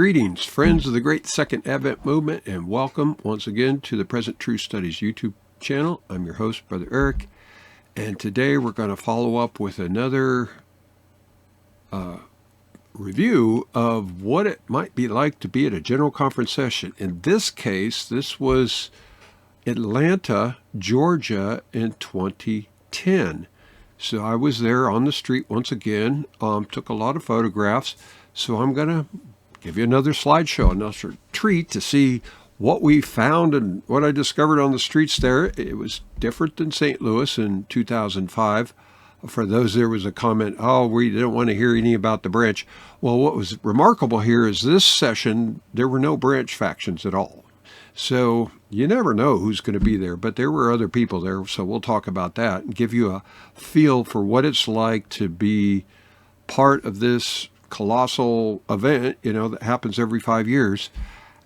Greetings, friends of the Great Second Advent Movement, and welcome once again to the Present Truth Studies YouTube channel. I'm your host, Brother Eric, and today we're going to follow up with another review of what it might be like to be at a General Conference session. In this case, this was Atlanta, Georgia in 2010. So I was there on the street once again, took a lot of photographs, so I'm going to give you another slideshow, another treat to see what we found and what I discovered on the streets there. It was different than St. Louis in 2005. For those, there was a comment, oh, we didn't want to hear any about the branch. Well, what was remarkable here is this session, there were no branch factions at all. So you never know who's going to be there, but there were other people there. So we'll talk about that and give you a feel for what it's like to be part of this colossal event, that happens every 5 years.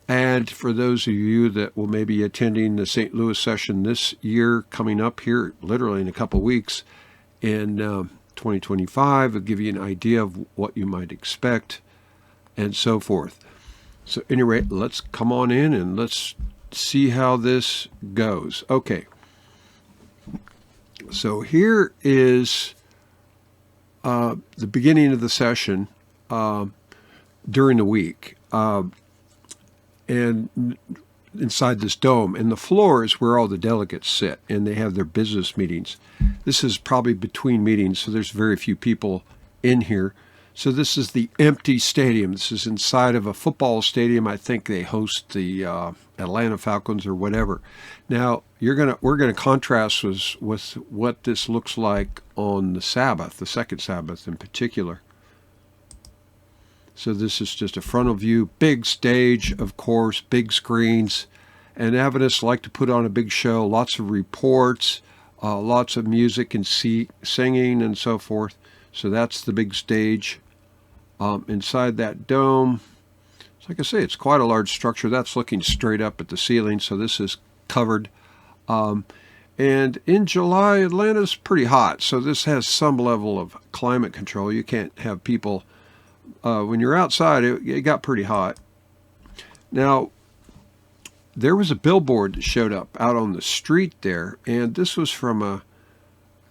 And for those of you that will maybe attending the St. Louis session this year, coming up here literally in a couple of weeks in 2025, I'll give you an idea of what you might expect and so forth. So anyway, let's come on in and let's see how this goes. Okay. So here is the beginning of the session during the week, and inside this dome, and the floor is where all the delegates sit, and they have their business meetings. This is probably between meetings, so there's very few people in here. So this is the empty stadium. This is inside of a football stadium. I think they host the Atlanta Falcons or whatever. Now we're gonna contrast with what this looks like on the Sabbath, the second Sabbath in particular. So this is just a frontal view, big stage, of course, big screens, and Adventists like to put on a big show, lots of reports, lots of music and singing and so forth. So that's the big stage. Inside that dome, so like I say, it's quite a large structure. That's looking straight up at the ceiling, so this is covered. And in July, Atlanta's pretty hot, so this has some level of climate control. You can't have people... when you're outside, it got pretty hot. Now, there was a billboard that showed up out on the street there, and this was from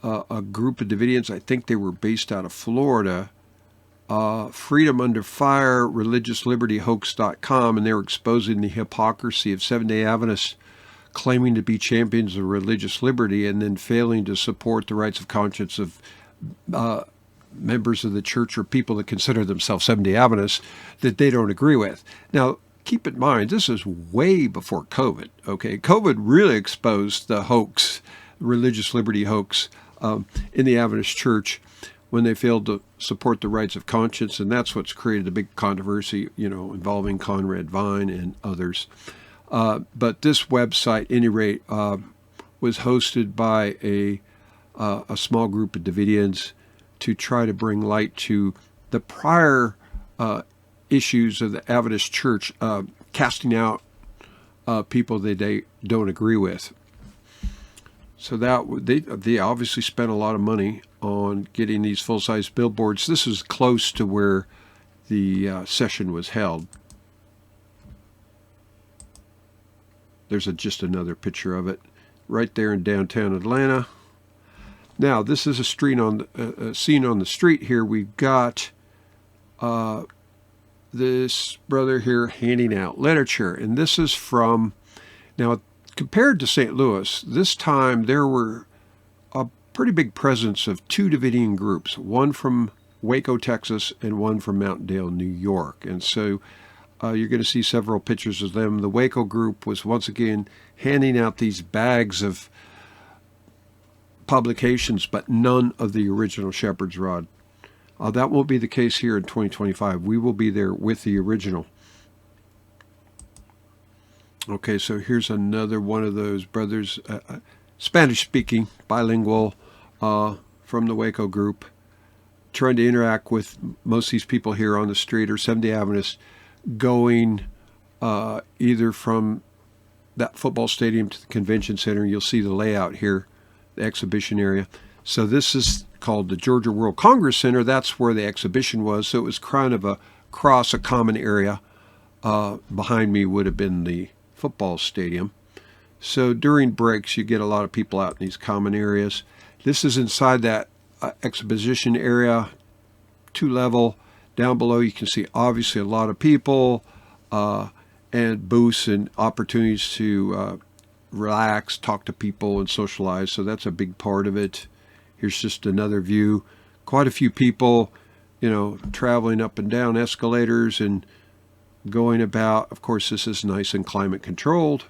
a group of Davidians. I think they were based out of Florida. Freedom Under Fire, ReligiousLibertyHoax.com, and they were exposing the hypocrisy of Seventh-day Adventists claiming to be champions of religious liberty and then failing to support the rights of conscience of members of the church or people that consider themselves Seventh-day Adventists that they don't agree with. Now, keep in mind, this is way before COVID, okay? COVID really exposed the hoax, religious liberty hoax, in the Adventist church when they failed to support the rights of conscience, and that's what's created a big controversy, involving Conrad Vine and others. But this website, at any rate, was hosted by a small group of Davidians to try to bring light to the prior issues of the Adventist church, casting out people that they don't agree with. So that they obviously spent a lot of money on getting these full-size billboards. This is close to where the session was held. There's just another picture of it right there in downtown Atlanta. Now, this is a scene on the street here. We've got this brother here handing out literature, and this is from, now, compared to St. Louis, this time there were a pretty big presence of two Davidian groups, one from Waco, Texas, and one from Mountaindale, New York. And so you're going to see several pictures of them. The Waco group was once again handing out these bags of publications, but none of the original Shepherd's Rod. That won't be the case here in 2025. We will be there with the original. Okay, so here's another one of those brothers, Spanish-speaking, bilingual, from the Waco group, trying to interact with most of these people here on the street or Seventh-day Adventists, going either from that football stadium to the convention center. You'll see the layout here, the exhibition area. So this is called the Georgia World Congress Center. That's where the exhibition was. So it was kind of across a common area Behind me would have been the football stadium. So during breaks, you get a lot of people out in these common areas. This is inside that exposition area, 2-level. Down below, you can see obviously a lot of people and booths and opportunities to relax, talk to people, and socialize. So that's a big part of it. Here's just another view. Quite a few people, traveling up and down escalators and going about. Of course, this is nice and climate controlled.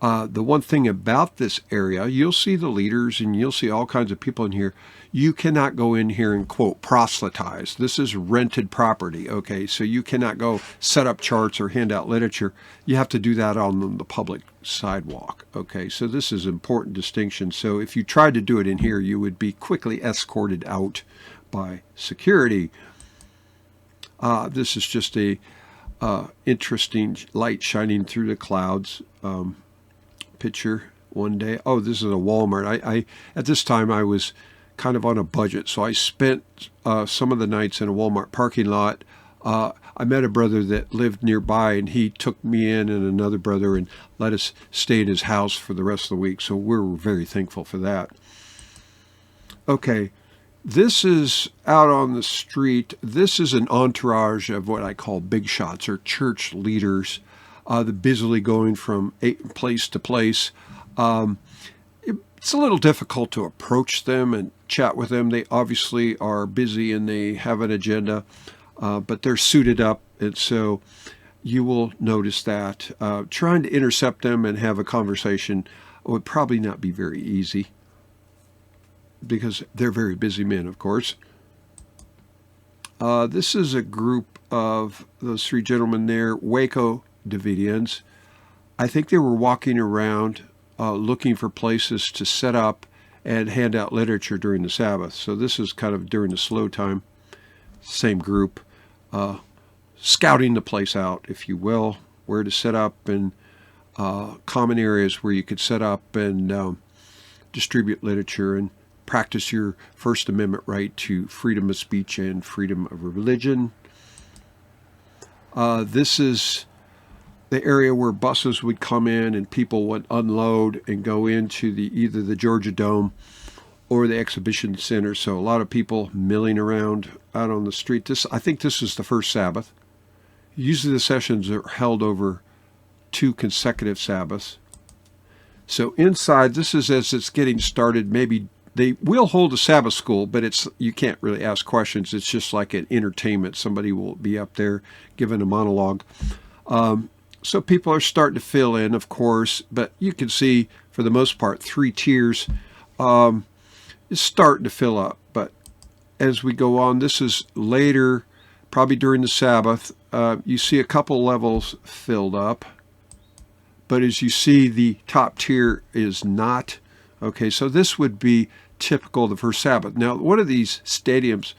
The one thing about this area, you'll see the leaders and you'll see all kinds of people in here. You cannot go in here and, quote, proselytize. This is rented property, okay? So you cannot go set up charts or hand out literature. You have to do that on the public sidewalk, okay? So this is an important distinction. So if you tried to do it in here, you would be quickly escorted out by security. This is just a interesting light shining through the clouds picture one day. Oh, this is a Walmart. I at this time I was kind of on a budget, so I spent some of the nights in a Walmart parking lot. I met a brother that lived nearby, and he took me in and another brother and let us stay in his house for the rest of the week, so we're very thankful for that. Okay, this is out on the street. This is an entourage of what I call big shots, or church leaders. They're busily going from place to place. It's a little difficult to approach them and chat with them. They obviously are busy and they have an agenda, but they're suited up, and so you will notice that. Trying to intercept them and have a conversation would probably not be very easy because they're very busy men, of course. This is a group of those three gentlemen there, Waco Davidians. I think they were walking around looking for places to set up and hand out literature during the Sabbath. So this is kind of during the slow time. Same group, scouting the place out, if you will, where to set up and common areas where you could set up and distribute literature and practice your First Amendment right to freedom of speech and freedom of religion. This is the area where buses would come in and people would unload and go into either the Georgia Dome or the exhibition center. So a lot of people milling around out on the street. I think this is the first Sabbath. Usually the sessions are held over 2 consecutive Sabbaths. So inside, this is as it's getting started. Maybe they will hold a Sabbath school, but you can't really ask questions. It's just like an entertainment. Somebody will be up there giving a monologue. So people are starting to fill in, of course, but you can see, for the most part, 3 tiers is starting to fill up. But as we go on, this is later, probably during the Sabbath, you see a couple levels filled up. But as you see, the top tier is not. Okay, so this would be typical of the first Sabbath. Now, one of these stadiums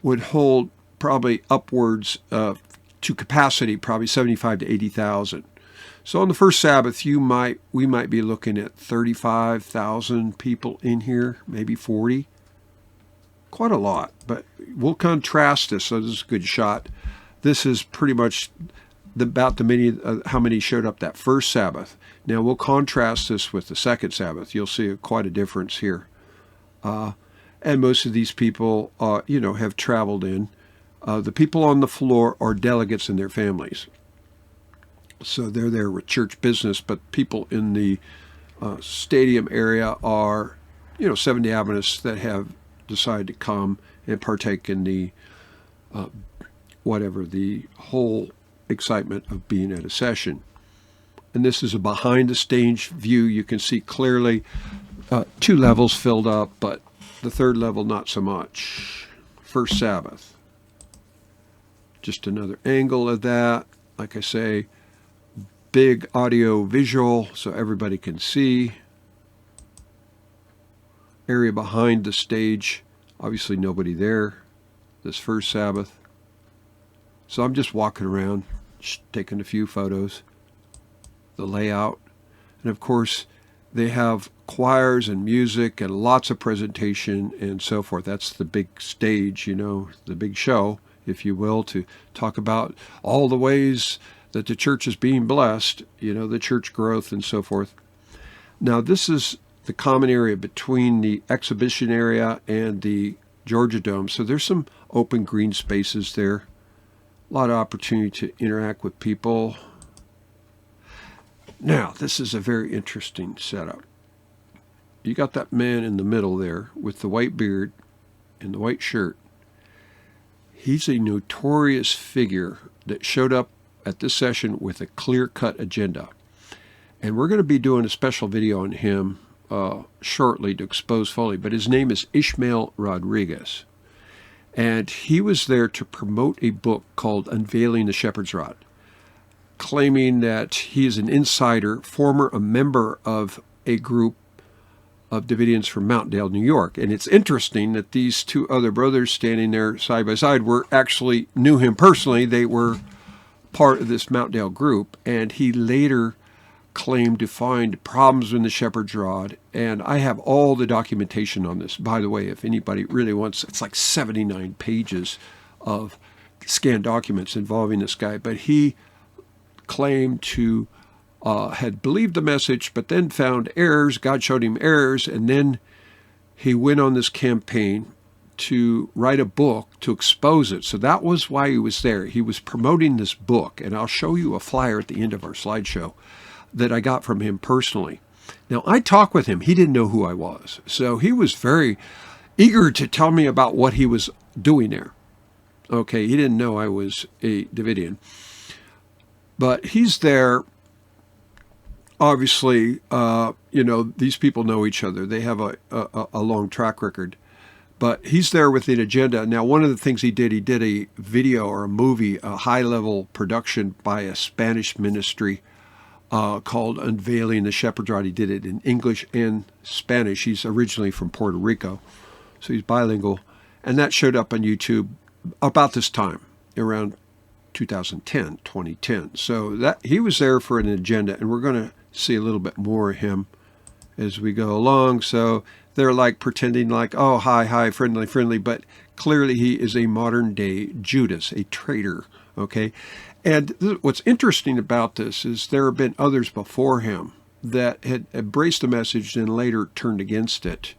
would hold probably upwards to capacity, probably 75 to 80,000. So on the first Sabbath, we might be looking at 35,000 people in here, maybe 40. Quite a lot, but we'll contrast this. So this is a good shot. This is pretty much how many showed up that first Sabbath. Now we'll contrast this with the second Sabbath. You'll see quite a difference here. And most of these people, have traveled in. The people on the floor are delegates and their families. So they're there with church business, but people in the stadium area are, Seventh-day Adventists that have decided to come and partake in the whole excitement of being at a session. And this is a behind the stage view. You can see clearly 2 levels filled up, but the 3rd level not so much. First Sabbath. Just another angle of that. Like I say, big audio visual so everybody can see. Area behind the stage, obviously nobody there this first Sabbath. So I'm just walking around, taking a few photos. The layout. And of course, they have choirs and music and lots of presentation and so forth. That's the big stage, the big show if you will, to talk about all the ways that the church is being blessed, the church growth and so forth. Now, this is the common area between the exhibition area and the Georgia Dome. So there's some open green spaces there. A lot of opportunity to interact with people. Now, this is a very interesting setup. You got that man in the middle there with the white beard and the white shirt. He's a notorious figure that showed up at this session with a clear-cut agenda. And we're going to be doing a special video on him shortly to expose fully. But his name is Ishmael Rodriguez. And he was there to promote a book called Unveiling the Shepherd's Rod, claiming that he is an insider, a member of a group of Davidians from Mountaindale, New York. And it's interesting that these two other brothers standing there side by side knew him personally. They were part of this Mountaindale group, and he later claimed to find problems in the shepherd's rod. And I have all the documentation on this. By the way, if anybody really wants, it's like 79 pages of scanned documents involving this guy. But he claimed to had believed the message, but then found errors. God showed him errors, and then he went on this campaign to write a book to expose it. So that was why he was there. He was promoting this book, and I'll show you a flyer at the end of our slideshow that I got from him personally. Now, I talked with him. He didn't know who I was, so he was very eager to tell me about what he was doing there. Okay, he didn't know I was a Davidian, but he's there. Obviously, these people know each other. They have a long track record. But he's there with an agenda. Now, one of the things he did a video or a movie, a high-level production by a Spanish ministry called Unveiling the Shepherd's Rod. He did it in English and Spanish. He's originally from Puerto Rico, so he's bilingual. And that showed up on YouTube about this time, around 2010. So that he was there for an agenda, and we're going to see a little bit more of him as we go along. So they're like pretending like, oh, hi, friendly, but clearly he is a modern day Judas, a traitor, okay? And what's interesting about this is there have been others before him that had embraced the message and later turned against it.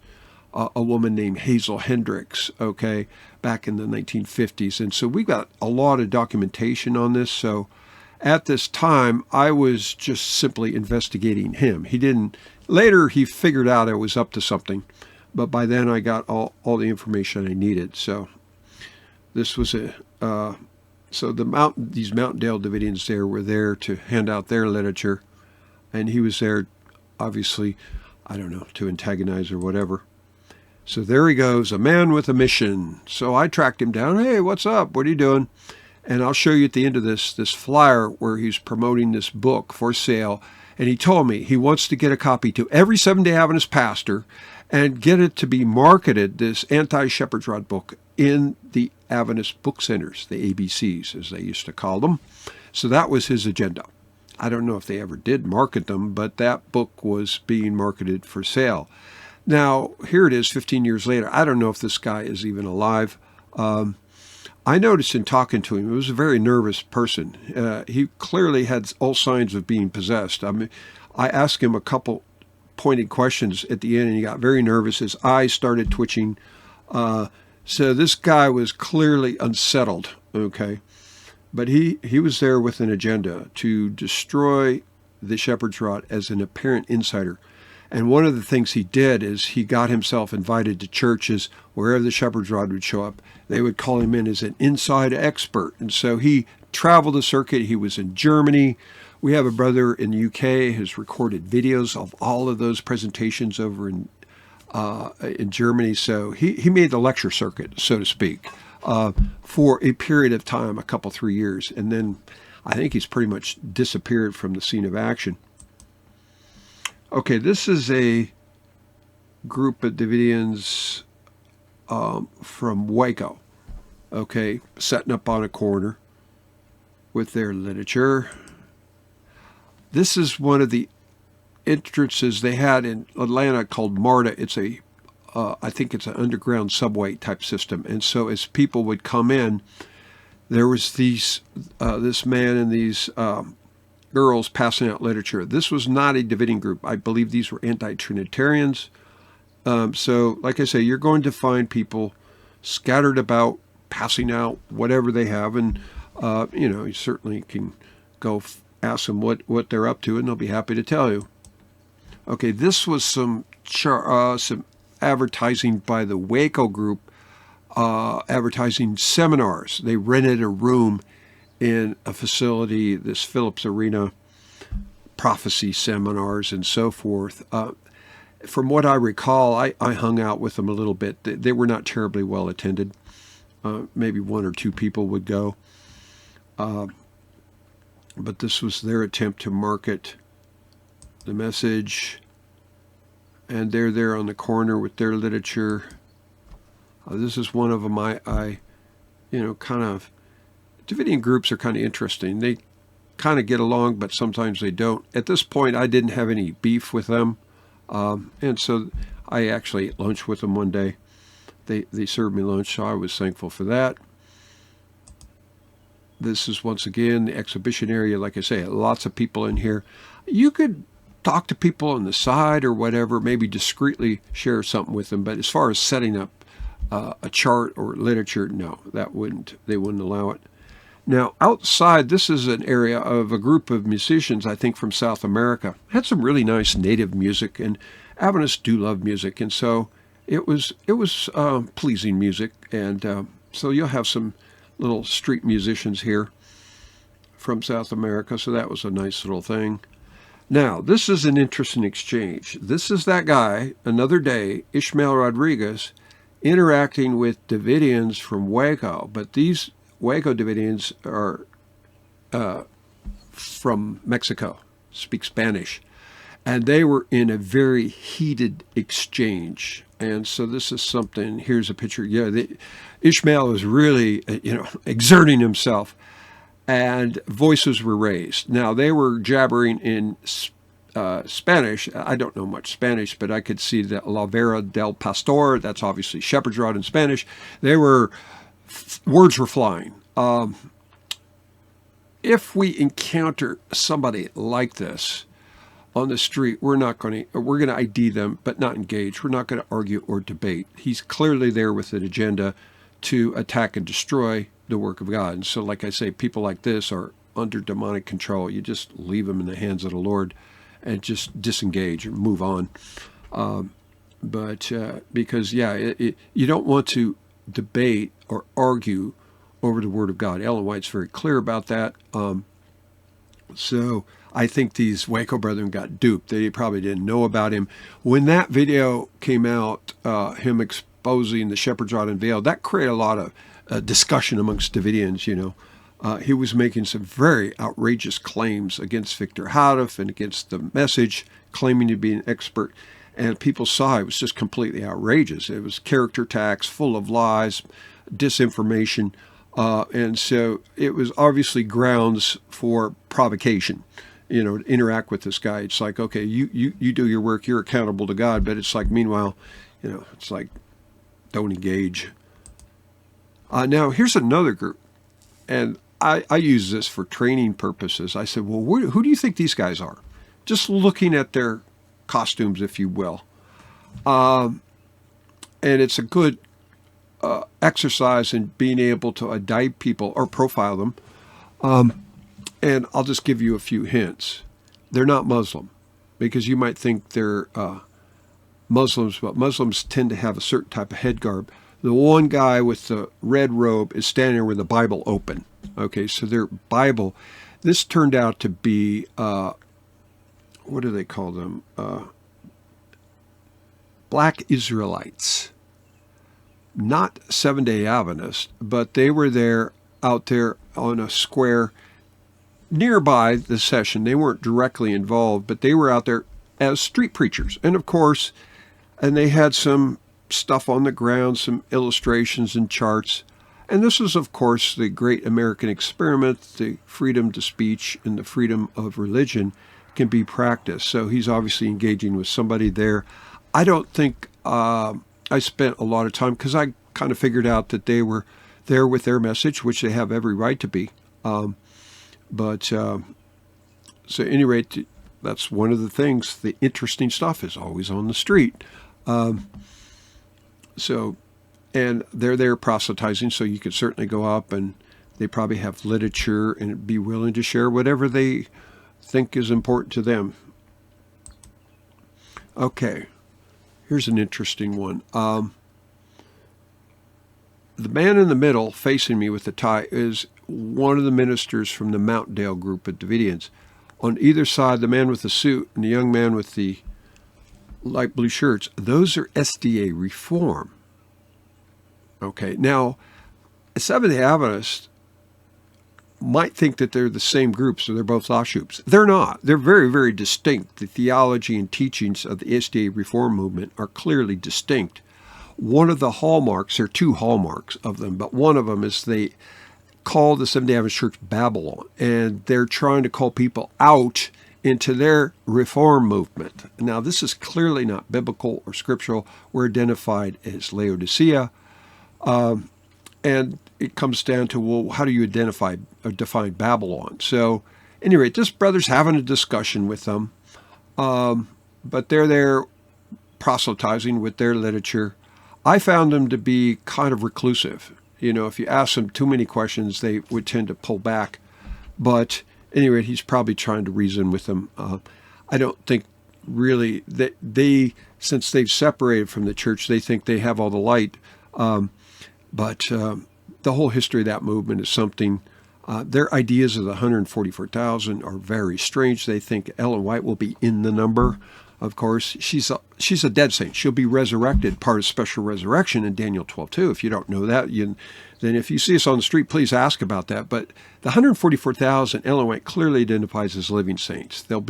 A woman named Hazel Hendricks, okay, back in the 1950s. And so we got a lot of documentation on this. So at this time, I was just simply investigating him. Later, he figured out I was up to something, but by then I got all the information I needed. So this was these Mountaindale Davidians there were there to hand out their literature, and he was there, obviously, I don't know, to antagonize or whatever. So there he goes, a man with a mission. So I tracked him down. Hey, what's up? What are you doing? And I'll show you at the end of this flyer where he's promoting this book for sale. And he told me he wants to get a copy to every Seventh-day Adventist pastor and get it to be marketed, this anti-Shepherd's Rod book, in the Adventist book centers, the ABCs, as they used to call them. So that was his agenda. I don't know if they ever did market them, but that book was being marketed for sale. Now, here it is 15 years later. I don't know if this guy is even alive. I noticed in talking to him, he was a very nervous person. He clearly had all signs of being possessed. I mean, I asked him a couple pointed questions at the end, and he got very nervous. His eyes started twitching. So this guy was clearly unsettled, okay? But he was there with an agenda to destroy the Shepherd's Rod as an apparent insider. And one of the things he did is he got himself invited to churches wherever the Shepherd's Rod would show up. They would call him in as an inside expert. And so he traveled the circuit. He was in Germany. We have a brother in the UK who's recorded videos of all of those presentations over in Germany. So he made the lecture circuit, so to speak, for a period of time, 3 years. And then I think he's pretty much disappeared from the scene of action. Okay, this is a group of Davidians from Waco, okay, setting up on a corner with their literature. This is one of the entrances they had in Atlanta called MARTA. It's I think it's an underground subway type system. And so as people would come in, there was this man and these girls passing out literature. This was not a Davidian group. I believe these were anti-Trinitarians. So, like I say, you're going to find people scattered about, passing out whatever they have, and you certainly can go ask them what they're up to, and they'll be happy to tell you. Okay, this was some advertising by the Waco group, advertising seminars. They rented a room in a facility, this Phillips Arena, prophecy seminars and so forth. From what I recall, I hung out with them a little bit. They were not terribly well attended. Maybe one or two people would go. But this was their attempt to market the message. And they're there on the corner with their literature. This is one of them. Kind of, Davidian groups are kind of interesting. They kind of get along, but sometimes they don't. At this point, I didn't have any beef with them. And so I actually ate lunch with them one day. They served me lunch, so I was thankful for that. This is, once again, the exhibition area. Like I say, lots of people in here. You could talk to people on the side or whatever, maybe discreetly share something with them. But as far as setting up a chart or literature, no, they wouldn't allow it. Now, outside, this is an area of a group of musicians, I think, from South America. Had some really nice native music, and Adventists do love music, and so it was pleasing music. And so you'll have some little street musicians here from South America, so that was a nice little thing. Now, this is an interesting exchange. This is that guy, another day, Ishmael Rodriguez, interacting with Davidians from Waco, but these Waco Davidians are from Mexico, speak Spanish, and they were in a very heated exchange. And so this is something. Here's a picture. Yeah, Ishmael was really, exerting himself, and voices were raised. Now they were jabbering in Spanish. I don't know much Spanish, but I could see that La Vera del Pastor. That's obviously shepherd's rod in Spanish. Words were flying. If we encounter somebody like this on the street, we're going to ID them, but not engage. We're not going to argue or debate. He's clearly there with an agenda to attack and destroy the work of God. And so, like I say, people like this are under demonic control. You just leave them in the hands of the Lord and just disengage and move on. Because you don't want to debate or argue over the Word of God. Ellen White's very clear about that. So I think these Waco brethren got duped. They probably didn't know about him. When that video came out, him exposing the shepherd's rod and veil, that created a lot of discussion amongst Davidians, He was making some very outrageous claims against Victor Houteff and against the message, claiming to be an expert. And people saw it was just completely outrageous. It was character attacks, full of lies, disinformation. And so it was obviously grounds for provocation, to interact with this guy. It's like, okay, you do your work, you're accountable to God. But it's like, meanwhile, it's like, don't engage. Now, here's another group. And I use this for training purposes. I said, well, who do you think these guys are? Just looking at their costumes, if you will. And it's a good exercise in being able to indict people or profile them. And I'll just give you a few hints. They're not Muslim, because you might think they're Muslims, but Muslims tend to have a certain type of head garb. The one guy with the red robe is standing there with the Bible open. Okay, so their Bible, this turned out to be, what do they call them? Black Israelites. Not Seventh-day Adventists, but they were out there on a square nearby the session. They weren't directly involved, but they were out there as street preachers. And of course, they had some stuff on the ground, some illustrations and charts. And this is, of course, the great American experiment. The freedom to speech and the freedom of religion can be practiced. So he's obviously engaging with somebody there. I don't think I spent a lot of time, because I kind of figured out that there with their message, which they have every right to be. So at any rate, that's one of the things. The interesting stuff is always on the street. And they're there proselytizing, so you could certainly go up, and they probably have literature and be willing to share whatever they think is important to them. Okay, here's an interesting one. The man in the middle facing me with the tie is one of the ministers from the Mountaindale group of Davidians. On either side, the man with the suit and the young man with the light blue shirts, those are SDA Reform. Okay, now, a Seventh-day Adventist might think that they're the same group, so they're both offshoots. They're not. They're very, very distinct. The theology and teachings of the SDA Reform movement are clearly distinct. One of the hallmarks, there are two hallmarks of them, but one of them is they call the Seventh-day Adventist Church Babylon, and they're trying to call people out into their reform movement. Now, this is clearly not biblical or scriptural. We're identified as Laodicea, and it comes down to, well, how do you identify or define Babylon? So, at any rate, this brother's having a discussion with them, but they're there proselytizing with their literature. I found them to be kind of reclusive. You know, if you ask them too many questions, they would tend to pull back. But at any rate, he's probably trying to reason with them. I don't think really that since they've separated from the church, they think they have all the light. But the whole history of that movement is something. Their ideas of the 144,000 are very strange. They think Ellen White will be in the number. Of course, she's a dead saint. She'll be resurrected, part of special resurrection in Daniel 12:2. If you don't know that, then if you see us on the street, please ask about that. But the 144,000, Ellen White clearly identifies as living saints. They'll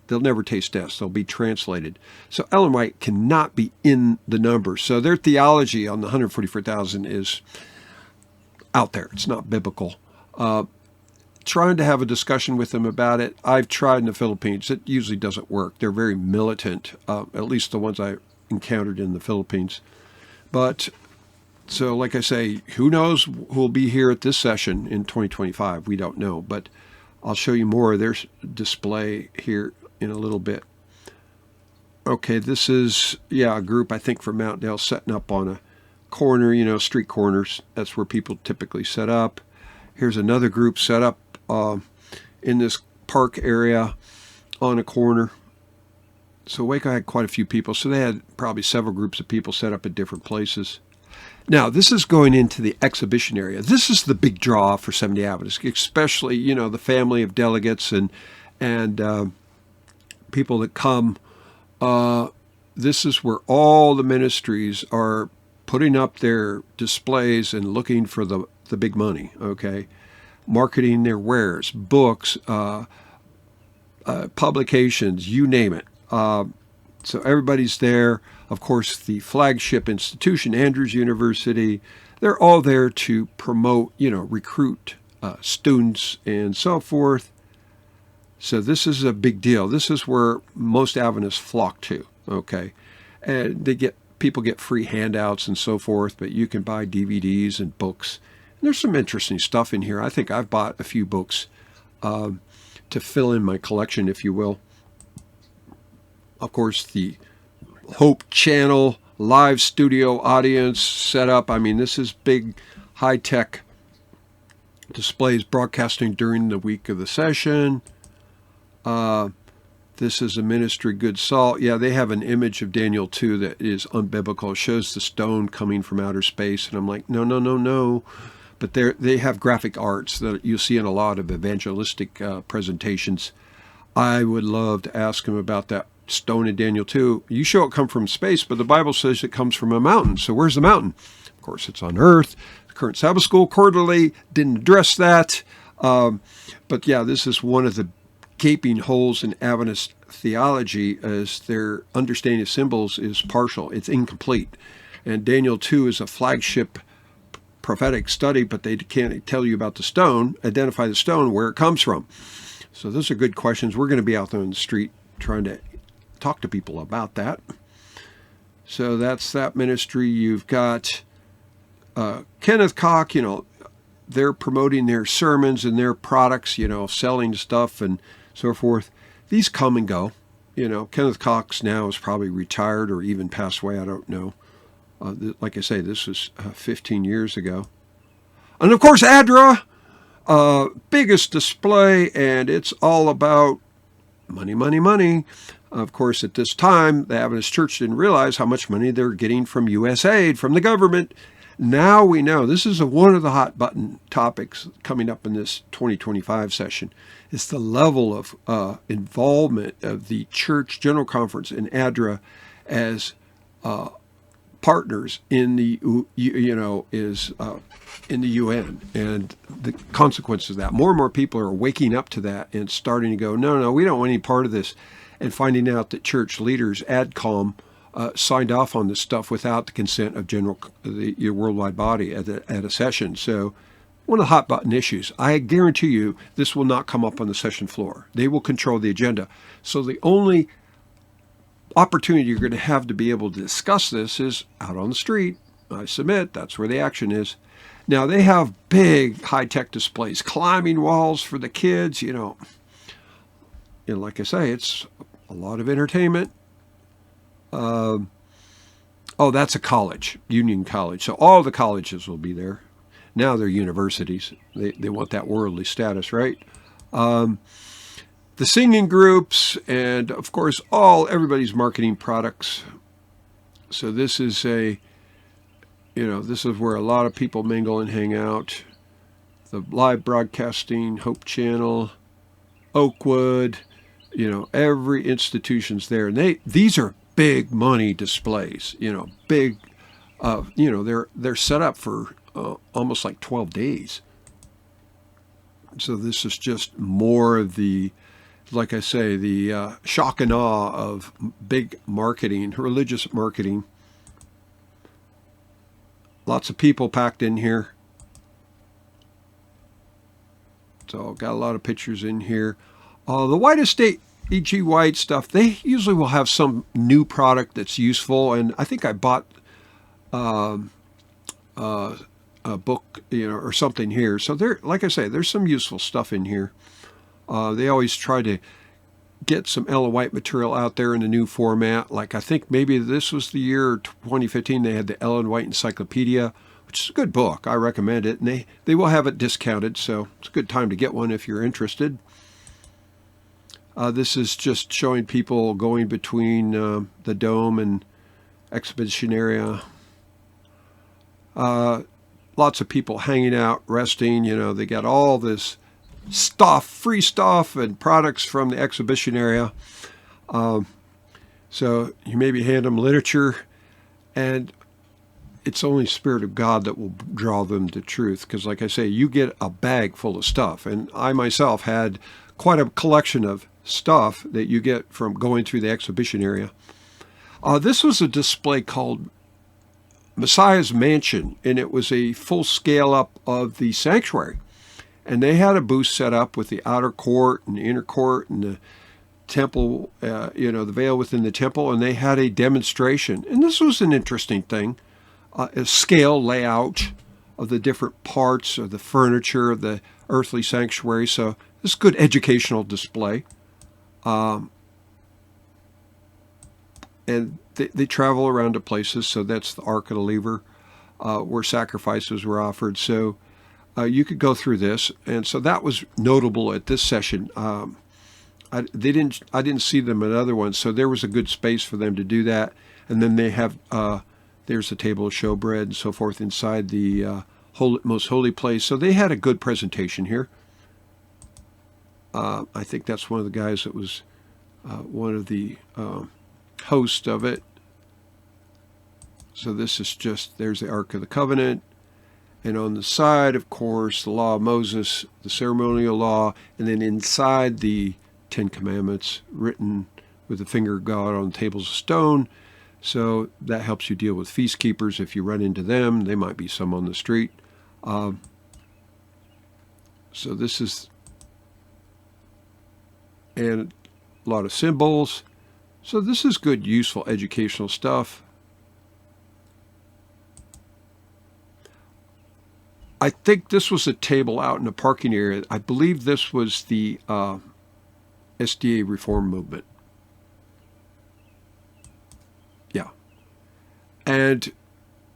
never taste death. They'll be translated. So Ellen White cannot be in the number. So their theology on the 144,000 is out there. It's not biblical. Trying to have a discussion with them about it. I've tried in the Philippines. It usually doesn't work. They're very militant, at least the ones I encountered in the Philippines. But, so like I say, who knows who will be here at this session in 2025? We don't know. But I'll show you more of their display here in a little bit. Okay, this is, a group, I think, from Mountaindale setting up on a corner, street corners. That's where people typically set up. Here's another group set up in this park area on a corner. So Waco had quite a few people. So they had probably several groups of people set up at different places. Now, this is going into the exhibition area. This is the big draw for Seventh-day Adventists, especially, the family of delegates and people that come. This is where all the ministries are putting up their displays and looking for the big money, okay? Marketing their wares, books, publications, you name it. So everybody's there. Of course, the flagship institution, Andrews University, they're all there to promote, recruit students and so forth. So this is a big deal. This is where most Adventists flock to, okay? And people get free handouts and so forth, but you can buy DVDs and books. There's some interesting stuff in here. I think I've bought a few books to fill in my collection, if you will. Of course, the Hope Channel live studio audience setup. I mean, this is big, high-tech displays broadcasting during the week of the session. This is a ministry, Good Salt. Yeah, they have an image of Daniel 2 that is unbiblical. It shows the stone coming from outer space. And I'm like, no. But they have graphic arts that you see in a lot of evangelistic presentations. I would love to ask him about that stone in Daniel 2. You show it come from space, but the Bible says it comes from a mountain. So where's the mountain? Of course, it's on earth. The current Sabbath School quarterly didn't address that. But yeah, this is one of the gaping holes in Adventist theology, as their understanding of symbols is partial. It's incomplete. And Daniel 2 is a flagship prophetic study, but they can't tell you about the stone, identify the stone, where it comes from. So those are good questions. We're going to be out there on the street trying to talk to people about that. So that's that ministry. You've got Kenneth Cock, they're promoting their sermons and their products, selling stuff and so forth. These come and go. Kenneth Cox now is probably retired or even passed away. I don't know. Like I say, this was 15 years ago. And of course, ADRA, biggest display, and it's all about money, money, money. Of course, at this time, the Adventist Church didn't realize how much money they're getting from U.S. aid, from the government. Now we know. This is one of the hot button topics coming up in this 2025 session. It's the level of involvement of the Church General Conference and ADRA as partners in the in the UN, and the consequences of that. More and more people are waking up to that and starting to go, no, we don't want any part of this, and finding out that church leaders, ADCOM, signed off on this stuff without the consent of the worldwide body at a session. So one of the hot button issues. I guarantee you this will not come up on the session floor. They will control the agenda. So the only opportunity you're going to have to be able to discuss this is out on the street. I submit that's where the action is. Now they have big high-tech displays, climbing walls for the kids, like I say, it's a lot of entertainment. That's a college, Union College. So all the colleges will be there. Now they're universities. They want that worldly status, right? The singing groups, and of course everybody's marketing products. So this is this is where a lot of people mingle and hang out. The live broadcasting, Hope Channel, Oakwood, every institution's there, and these are big money displays. Big, they're set up for almost like 12 days. So this is just more of the, like I say, the shock and awe of big marketing, religious marketing. Lots of people packed in here. So got a lot of pictures in here. The White Estate, E.G. White stuff, they usually will have some new product that's useful. And I think I bought a book, or something here. So like I say, there's some useful stuff in here. They always try to get some Ellen White material out there in a new format. Like I think maybe this was the year 2015, they had the Ellen White Encyclopedia, which is a good book. I recommend it. And they will have it discounted, so it's a good time to get one if you're interested. This is just showing people going between the dome and exhibition area. Lots of people hanging out, resting. They got all this stuff, free stuff and products from the exhibition area. So you maybe hand them literature, and it's only Spirit of God that will draw them to truth. Because like I say, you get a bag full of stuff. And I myself had quite a collection of stuff that you get from going through the exhibition area. This was a display called Messiah's Mansion, and it was a full scale up of the sanctuary. And they had a booth set up with the outer court and the inner court and the temple, the veil within the temple, and they had a demonstration. And this was an interesting thing, a scale layout of the different parts of the furniture of the earthly sanctuary. So this is good educational display. And they travel around to places. So that's the Ark of the Lever, where sacrifices were offered. So you could go through this, and so that was notable at this session. I didn't see them at other ones, so there was a good space for them to do that. And then they have there's a table of showbread and so forth inside the most holy place. So they had a good presentation here. I think that's one of the guys that was one of the hosts of it. So this is there's the Ark of the Covenant. And on the side, of course, the law of Moses, the ceremonial law, and then inside the Ten Commandments written with the finger of God on tables of stone. So that helps you deal with feast keepers. If you run into them, they might be some on the street. So this is, and a lot of symbols. So this is good, useful, educational stuff. I think this was a table out in the parking area. I believe this was the SDA reform movement. Yeah. And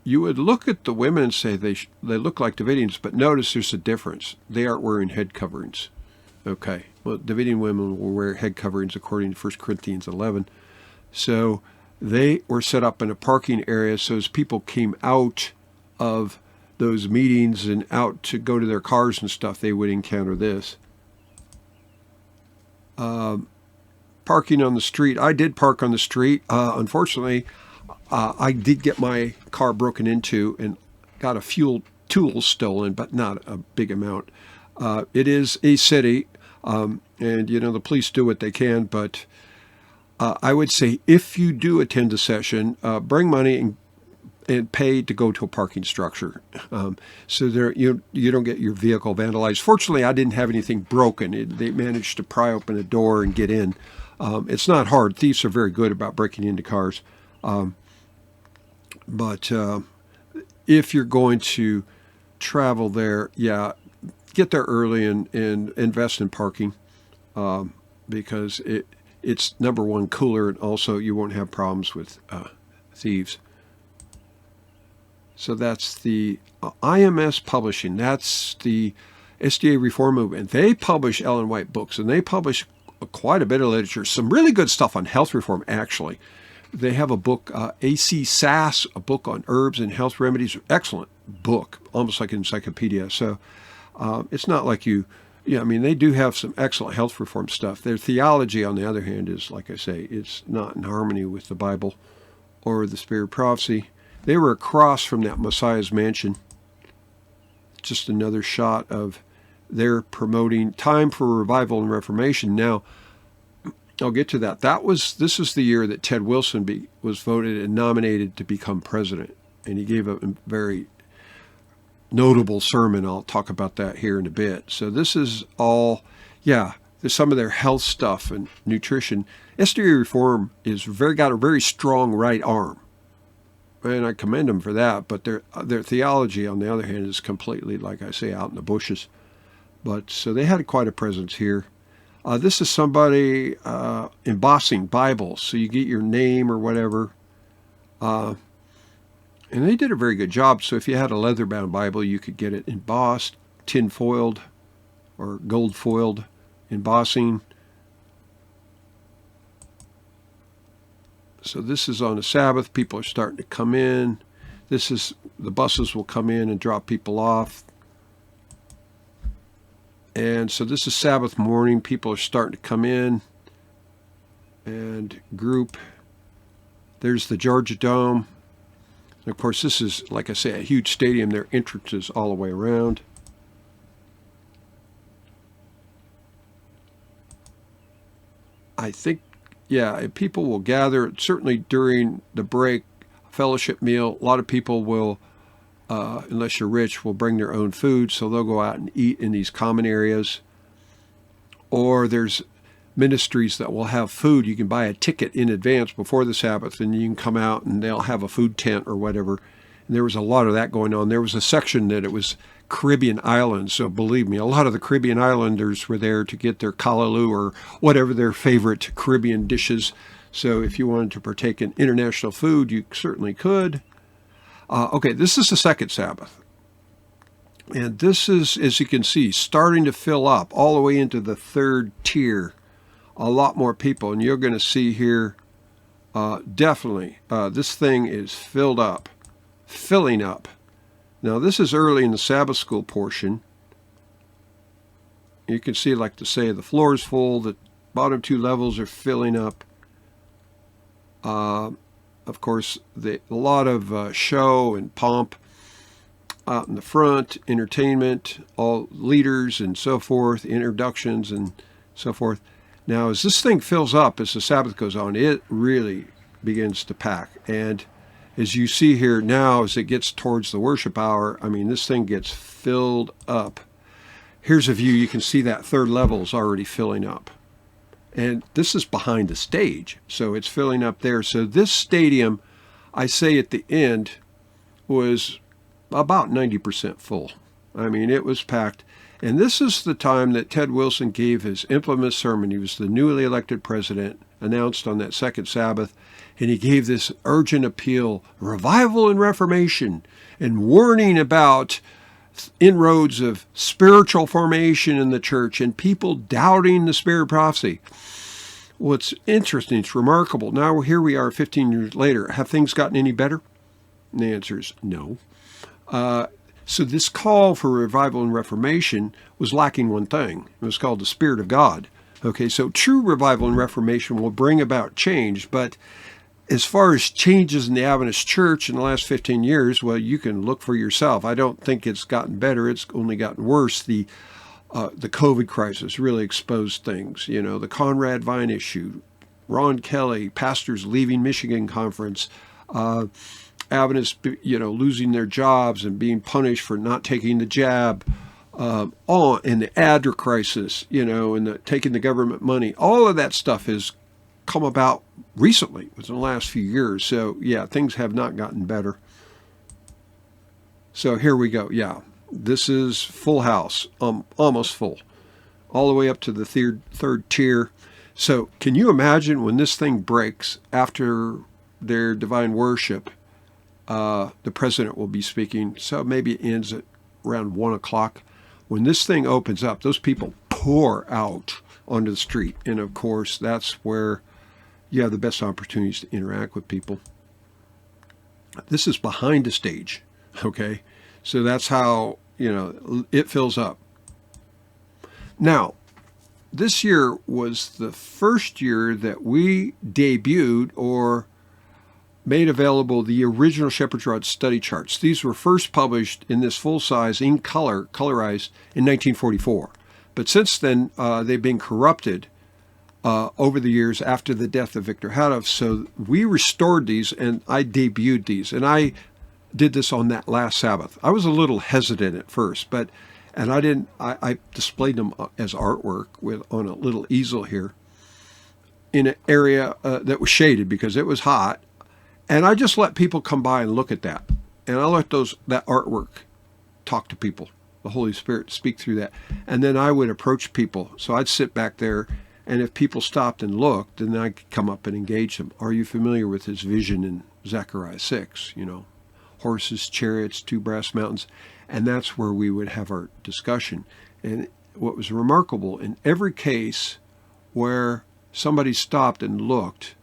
you would look at the women and say they look like Davidians, but notice there's a difference. They aren't wearing head coverings. Okay. Well, Davidian women will wear head coverings according to 1 Corinthians 11. So they were set up in a parking area, so as people came out of those meetings and out to go to their cars and stuff, they would encounter this. Parking on the street. I did park on the street. Unfortunately, I did get my car broken into and got a few tools stolen, but not a big amount. It is a city, and the police do what they can, but I would say if you do attend a session, bring money and pay to go to a parking structure, so there you don't get your vehicle vandalized. Fortunately, I didn't have anything broken. They managed to pry open a door and get in. It's not hard. Thieves are very good about breaking into cars. But if you're going to travel there, get there early and invest in parking, because it's number one, cooler, and also you won't have problems with thieves. So that's the IMS Publishing. That's the SDA Reform Movement. They publish Ellen White books, and they publish quite a bit of literature. Some really good stuff on health reform, actually. They have a book, A.C. Sass, a book on herbs and health remedies. Excellent book, almost like an encyclopedia. So it's not like they do have some excellent health reform stuff. Their theology, on the other hand, is, like I say, it's not in harmony with the Bible or the Spirit of Prophecy. They were across from that Messiah's Mansion. Just another shot of their promoting time for revival and reformation. Now, I'll get to that. This is the year that Ted Wilson was voted and nominated to become president. And he gave a very notable sermon. I'll talk about that here in a bit. So this is all, there's some of their health stuff and nutrition. SDA Reform got a very strong right arm. And I commend them for that, but their theology, on the other hand, is completely, like I say, out in the bushes. But so they had quite a presence here. This is somebody embossing Bibles, so you get your name or whatever. And they did a very good job. So if you had a leather-bound Bible, you could get it embossed, tin-foiled, or gold-foiled embossing. So this is on a Sabbath. People are starting to come in. The buses will come in and drop people off. And so this is Sabbath morning. People are starting to come in and group. There's the Georgia Dome. And of course, this is, like I say, a huge stadium. There are entrances all the way around. I think, people will gather, certainly during the break, fellowship meal. A lot of people will, unless you're rich, will bring their own food, so they'll go out and eat in these common areas. Or there's ministries that will have food. You can buy a ticket in advance before the Sabbath, and you can come out and they'll have a food tent or whatever. And there was a lot of that going on. There was a section that it was Caribbean islands, so believe me, a lot of the Caribbean islanders were there to get their callaloo or whatever their favorite Caribbean dishes. So if you wanted to partake in international food, you certainly could. Okay, this is the second Sabbath. And this is, as you can see, starting to fill up all the way into the third tier. A lot more people. And you're going to see here, definitely, this thing is filling up. Now, this is early in the Sabbath school portion. You can see, like to say, the floor is full. The bottom two levels are filling up. Of course, a lot of show and pomp out in the front, entertainment, all leaders and so forth, introductions and so forth. Now, as this thing fills up, as the Sabbath goes on, it really begins to pack. And as you see here now, as it gets towards the worship hour, this thing gets filled up. Here's a view. You can see that third level is already filling up. And this is behind the stage, so it's filling up there. So this stadium, I say at the end, was about 90% full. I mean, it was packed. And this is the time that Ted Wilson gave his infamous sermon. He was the newly elected president, announced on that second Sabbath, and he gave this urgent appeal, revival and reformation, and warning about inroads of spiritual formation in the church and people doubting the spirit of prophecy. Well, it's interesting. It's remarkable. Now here we are 15 years later. Have things gotten any better? And the answer is no. So this call for revival and reformation was lacking one thing. It was called the Spirit of God. Okay, so true revival and reformation will bring about change, but as far as changes in the Adventist church in the last 15 years, well, you can look for yourself. I don't think it's gotten better. It's only gotten worse. The COVID crisis really exposed things. You know, the Conrad Vine issue, Ron Kelly, pastors leaving Michigan Conference, Adventists, losing their jobs and being punished for not taking the jab, and the ADRA crisis, and taking the government money. All of that stuff has come about recently, within the last few years. So, yeah, things have not gotten better. So here we go. Yeah, this is full house, almost full, all the way up to the third tier. So can you imagine when this thing breaks after their divine worship? The president will be speaking, so maybe it ends at around 1 o'clock. When this thing opens up, those people pour out onto the street. And of course, that's where you have the best opportunities to interact with people. This is behind the stage, okay? So that's how, it fills up. Now, this year was the first year that we debuted or made available the original Shepherd's Rod study charts. These were first published in this full size, in color, colorized in 1944. But since then, they've been corrupted over the years after the death of Victor Hadoff. So we restored these, and I debuted these. And I did this on that last Sabbath. I was a little hesitant at first, I displayed them as artwork on a little easel here in an area that was shaded because it was hot. And I just let people come by and look at that. And I let that artwork talk to people, the Holy Spirit speak through that. And then I would approach people. So I'd sit back there, and if people stopped and looked, then I could come up and engage them. Are you familiar with his vision in Zechariah 6? Horses, chariots, 2 brass mountains. And that's where we would have our discussion. And what was remarkable, in every case where somebody stopped and looked,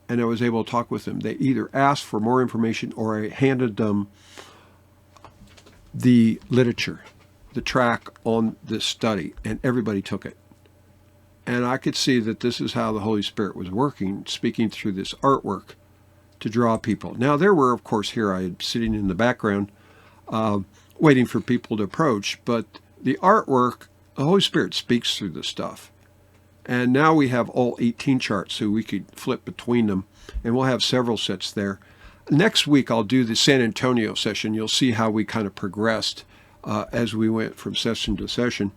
and I was able to talk with them, they either asked for more information or I handed them the literature, the track on this study, and everybody took it. And I could see that this is how the Holy Spirit was working, speaking through this artwork to draw people. Now, there were, of course, here I am sitting in the background, waiting for people to approach, but the artwork, the Holy Spirit speaks through the stuff. And now we have all 18 charts, so we could flip between them, and we'll have several sets there. Next week, I'll do the San Antonio session. You'll see how we kind of progressed as we went from session to session.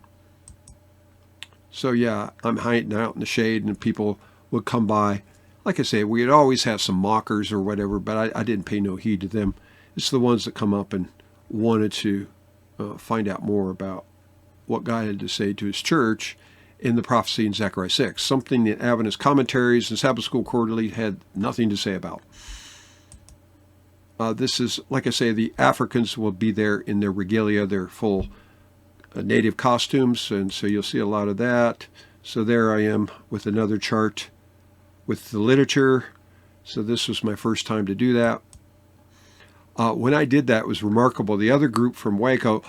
So, yeah, I'm hiding out in the shade, and people would come by. Like I say, we'd always have some mockers or whatever, but I didn't pay no heed to them. It's the ones that come up and wanted to find out more about what God had to say to his church in the prophecy in Zechariah 6, something that Adventist commentaries and Sabbath School Quarterly had nothing to say about. This is, like I say, the Africans will be there in their regalia, their full native costumes, and so you'll see a lot of that. So there I am with another chart with the literature. So this was my first time to do that. When I did that, it was remarkable. The other group from Waco,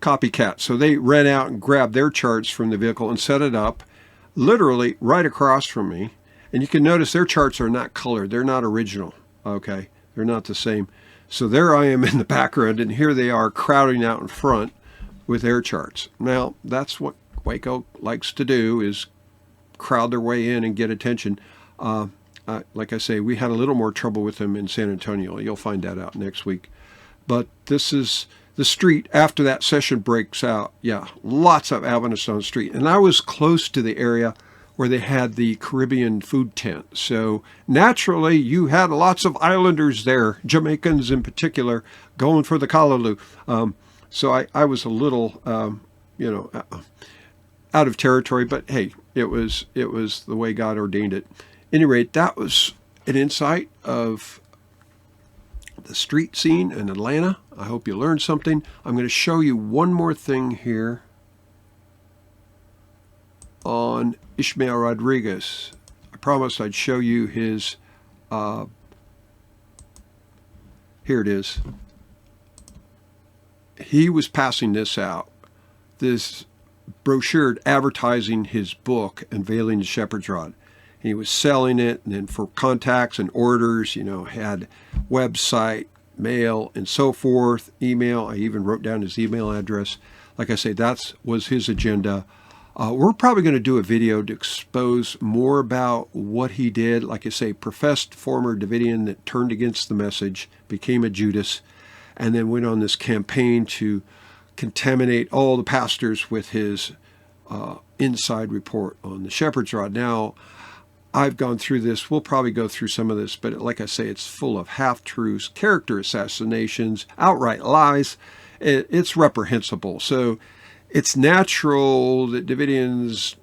copycat. So they ran out and grabbed their charts from the vehicle and set it up literally right across from me. And you can notice their charts are not colored. They're not original. Okay. They're not the same. So there I am in the background, and here they are crowding out in front with their charts. Now, that's what Waco likes to do, is crowd their way in and get attention. Like I say, we had a little more trouble with them in San Antonio. You'll find that out next week. But this is the street after that session breaks out. Yeah, lots of Adventists on the street. And I was close to the area where they had the Caribbean food tent. So naturally, you had lots of islanders there, Jamaicans in particular, going for the callaloo. So I was a little, out of territory, but hey, it was the way God ordained it. At any rate, that was an insight of the street scene in Atlanta. I hope you learned something. I'm going to show you one more thing here on Ishmael Rodriguez. I promised I'd show you his, here it is. He was passing this out, this brochure advertising his book, Unveiling the Shepherd's Rod. He was selling it, and then for contacts and orders, had website, mail, and so forth, email. I even wrote down his email address. Like I say, that was his agenda. We're probably going to do a video to expose more about what he did. Like I say, professed former Davidian that turned against the message, became a Judas, and then went on this campaign to contaminate all the pastors with his inside report on the shepherd's rod. Now, I've gone through this. We'll probably go through some of this, but like I say, it's full of half-truths, character assassinations, outright lies. It's reprehensible. So it's natural that Davidians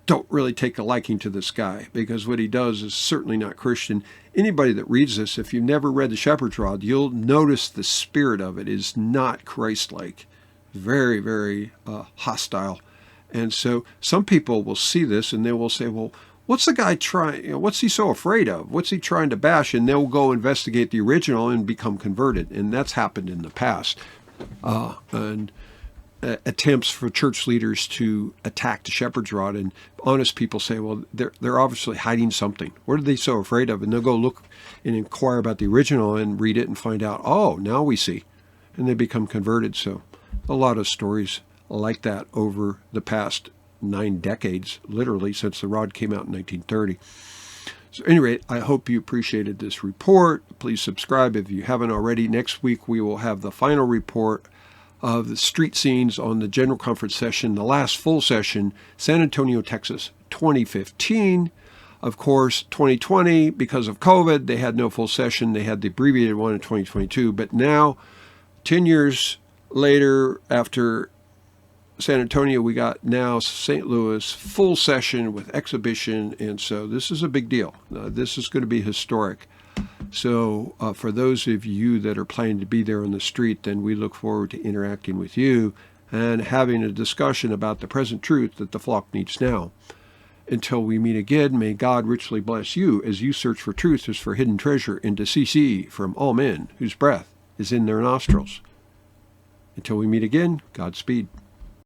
don't really take a liking to this guy, because what he does is certainly not Christian. Anybody that reads this, if you've never read the shepherd's rod, you'll notice the spirit of it is not Christ-like. Very, very hostile. And so some people will see this and they will say, well, what's the guy trying, what's he so afraid of? What's he trying to bash? And they'll go investigate the original and become converted. And that's happened in the past. And attempts for church leaders to attack the shepherd's rod, and honest people say, well, they're obviously hiding something. What are they so afraid of? And they'll go look and inquire about the original and read it and find out, oh, now we see. And they become converted. So a lot of stories like that over the past 9 decades, literally since the rod came out in 1930. So at any rate, I hope you appreciated this report. Please subscribe if you haven't already. Next week we will have the final report of the street scenes on the General Conference session, the last full session, San Antonio, Texas, 2015. Of course, 2020, because of COVID, they had no full session. They had the abbreviated one in 2022. But now, 10 years later, after San Antonio, we got now St. Louis, full session with exhibition. And so this is a big deal. This is going to be historic. So for those of you that are planning to be there on the street, then we look forward to interacting with you and having a discussion about the present truth that the flock needs now. Until we meet again, may God richly bless you as you search for truth as for hidden treasure and to CC from all men whose breath is in their nostrils. Until we meet again, Godspeed.